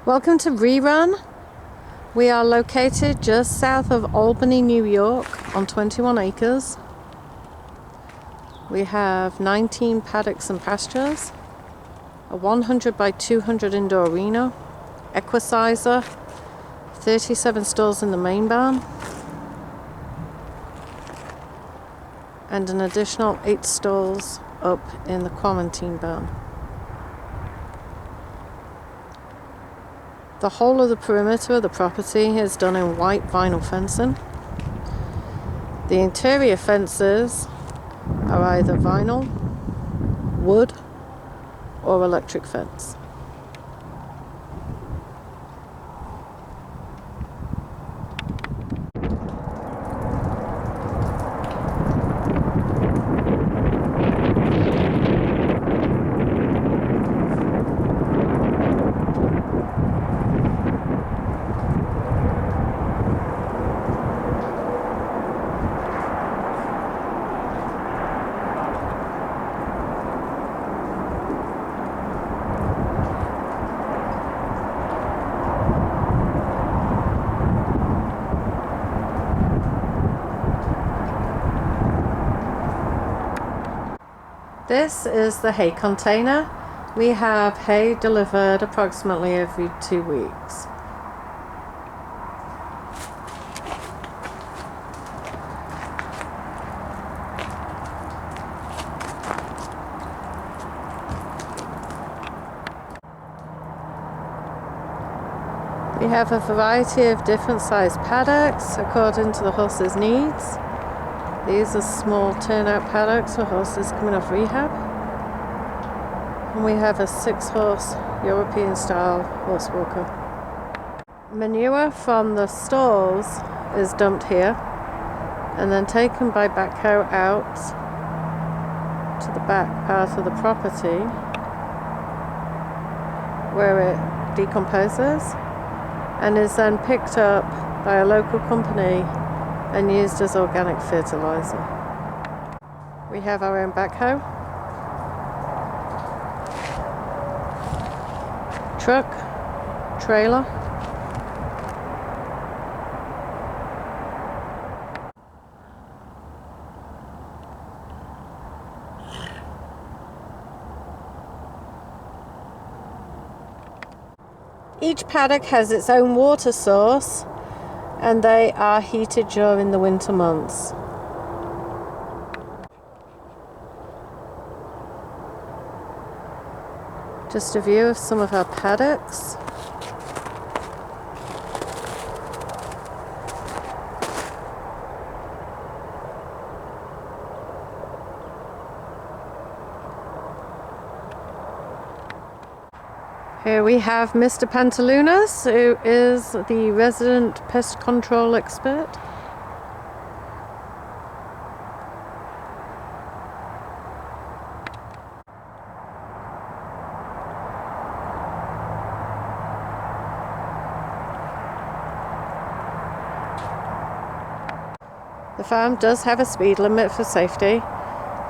Welcome to Rerun. We are located just south of Albany, New York on 21 acres. We have 19 paddocks and pastures, a 100 by 200 indoor arena, equisizer, 37 stalls in the main barn, and an additional 8 stalls up in the quarantine barn. The whole of the perimeter of the property is done in white vinyl fencing. The interior fences are either vinyl, wood, or electric fence. This is the hay container. We have hay delivered approximately every 2 weeks. We have a variety of different sized paddocks according to the horse's needs. These are small turnout paddocks for horses coming off rehab. And we have a 6-horse European style horse walker. Manure from the stalls is dumped here and then taken by backhoe out to the back part of the property where it decomposes and is then picked up by a local company and used as organic fertilizer. We have our own backhoe, truck, trailer, each paddock has its own water source and they are heated during the winter months. Just a view of some of our paddocks. Here we have Mr. Pantaloons, who is the resident pest control expert. The farm does have a speed limit for safety.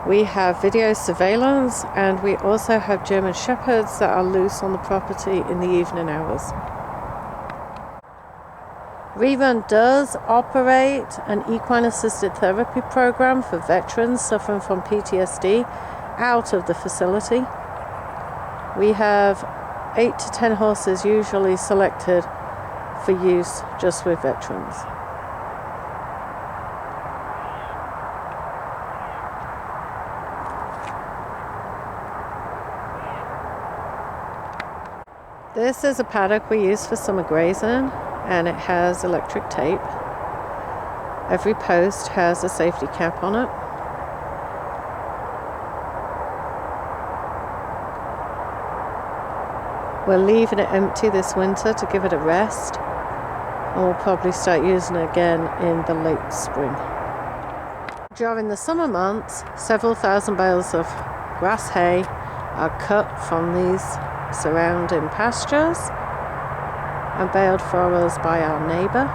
We have video surveillance and we also have German Shepherds that are loose on the property in the evening hours. Rerun does operate an equine assisted therapy program for veterans suffering from PTSD out of the facility. We have 8 to 10 horses usually selected for use just with veterans. This is a paddock we use for summer grazing and it has electric tape. Every post has a safety cap on it. We're leaving it empty this winter to give it a rest and we'll probably start using it again in the late spring. During the summer months, several thousand bales of grass hay are cut from these surrounding pastures and baled for us by our neighbour.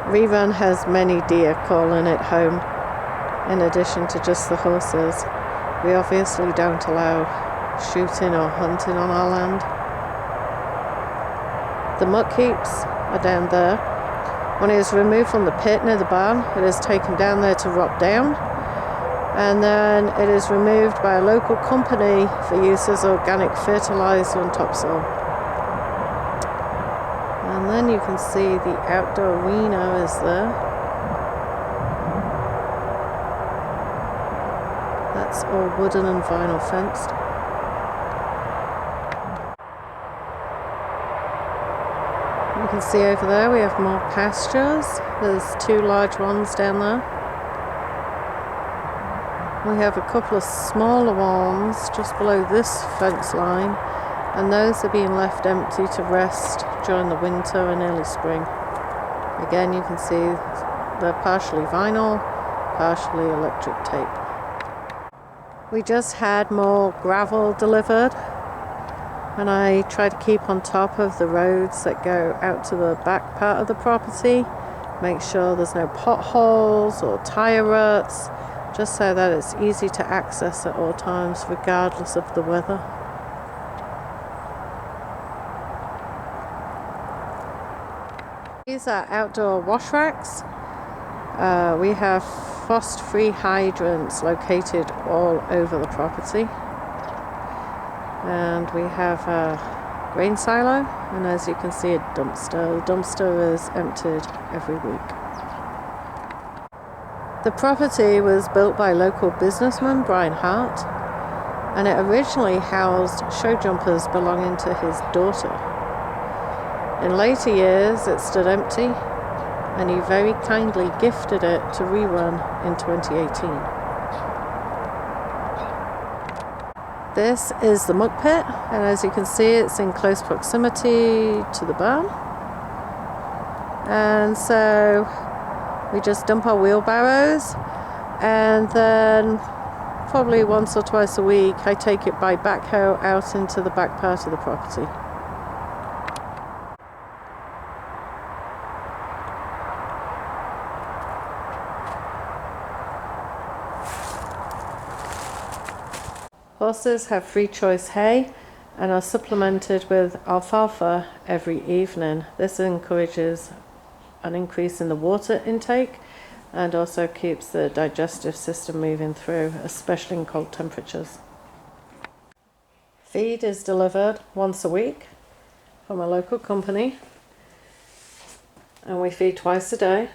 Rerun has many deer calling it home, in addition to just the horses. We obviously don't allow shooting or hunting on our land. The muck heaps are down there. When it is removed from the pit near the barn, it is taken down there to rot down, and then it is removed by a local company for use as organic fertilizer and topsoil. And then you can see the outdoor arena is there. That's all wooden and vinyl fenced. You can see over there we have more pastures. There's 2 large ones down there. We have a couple of smaller ones just below this fence line, and those are being left empty to rest during the winter and early spring. Again, you can see they're partially vinyl, partially electric tape. We just had more gravel delivered, and I try to keep on top of the roads that go out to the back part of the property, make sure there's no potholes or tire ruts, just so that it's easy to access at all times regardless of the weather. These are outdoor wash racks. We have frost-free hydrants located all over the property. And we have a grain silo, and as you can see, a dumpster. The dumpster is emptied every week. The property was built by local businessman Brian Hart, and it originally housed show jumpers belonging to his daughter. In later years, it stood empty, and he very kindly gifted it to Rerun in 2018. This is the muck pit, and as you can see, it's in close proximity to the barn. And so we just dump our wheelbarrows, and then probably once or twice a week I take it by backhoe out into the back part of the property. Horses have free choice hay and are supplemented with alfalfa every evening. This encourages an increase in the water intake and also keeps the digestive system moving through, especially in cold temperatures. Feed is delivered once a week from a local company, and we feed twice a day.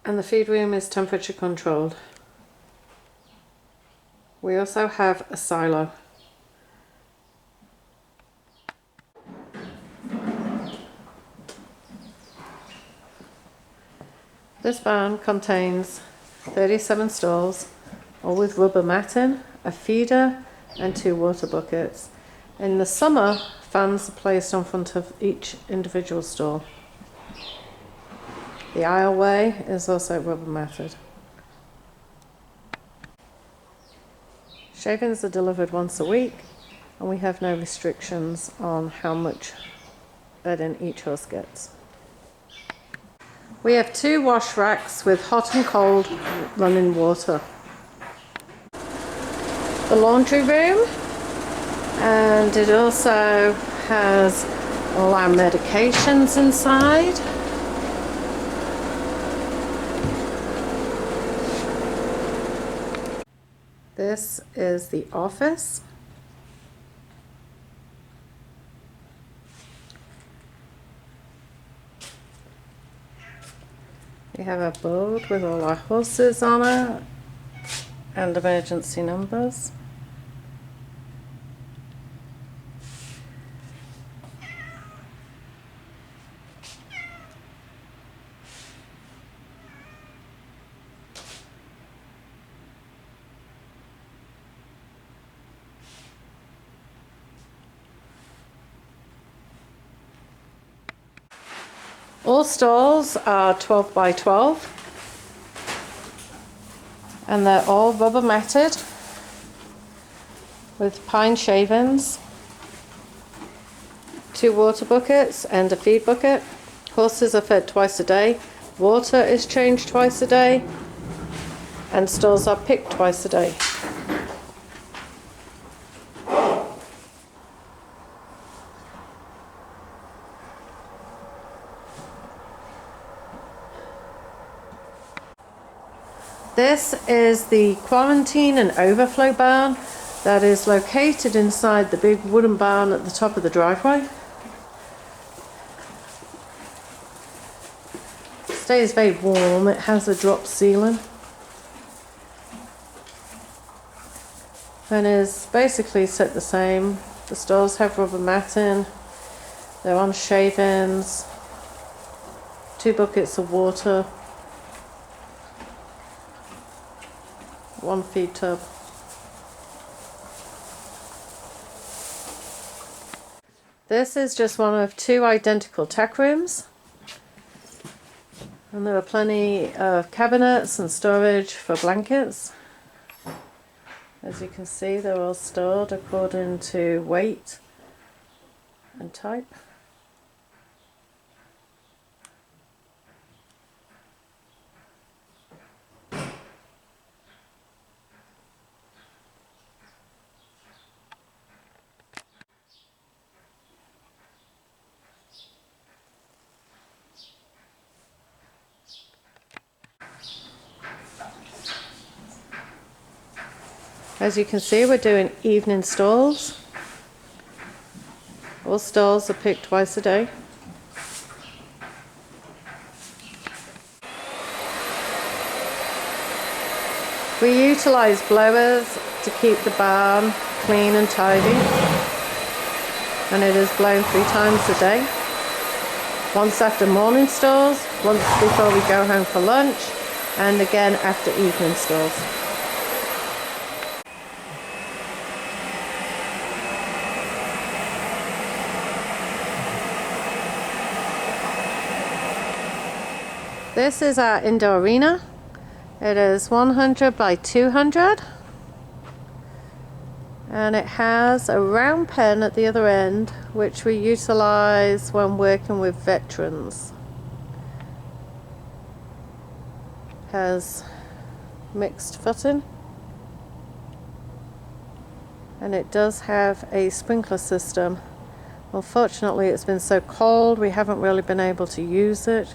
And the feed room is temperature controlled. We also have a silo. This barn contains 37 stalls, all with rubber matting, a feeder and 2 water buckets. In the summer, fans are placed on front of each individual stall. The aisleway is also rubber matted. Shavings are delivered once a week, and we have no restrictions on how much bedding each horse gets. We have 2 wash racks with hot and cold running water. The laundry room, and it also has all our medications inside. This is the office. We have a board with all our horses on it and emergency numbers. All stalls are 12 by 12, and they're all rubber matted with pine shavings. 2 water buckets and a feed bucket. Horses are fed twice a day. Water is changed twice a day. And stalls are picked twice a day. This is the quarantine and overflow barn that is located inside the big wooden barn at the top of the driveway. It stays very warm. It has a drop ceiling and is basically set the same. The stalls have rubber matting, they're on shavings, 2 buckets of water, 1 feed tub. This is just one of 2 identical tack rooms, and there are plenty of cabinets and storage for blankets. As you can see, they're all stored according to weight and type. As you can see, we're doing evening stalls. All stalls are picked twice a day. We utilise blowers to keep the barn clean and tidy, and it is blown 3 times a day. Once after morning stalls, once before we go home for lunch, and again after evening stalls. This is our indoor arena. It is 100 by 200 and it has a round pen at the other end which we utilise when working with veterans. Has mixed footing and it does have a sprinkler system. Unfortunately, it's been so cold we haven't really been able to use it.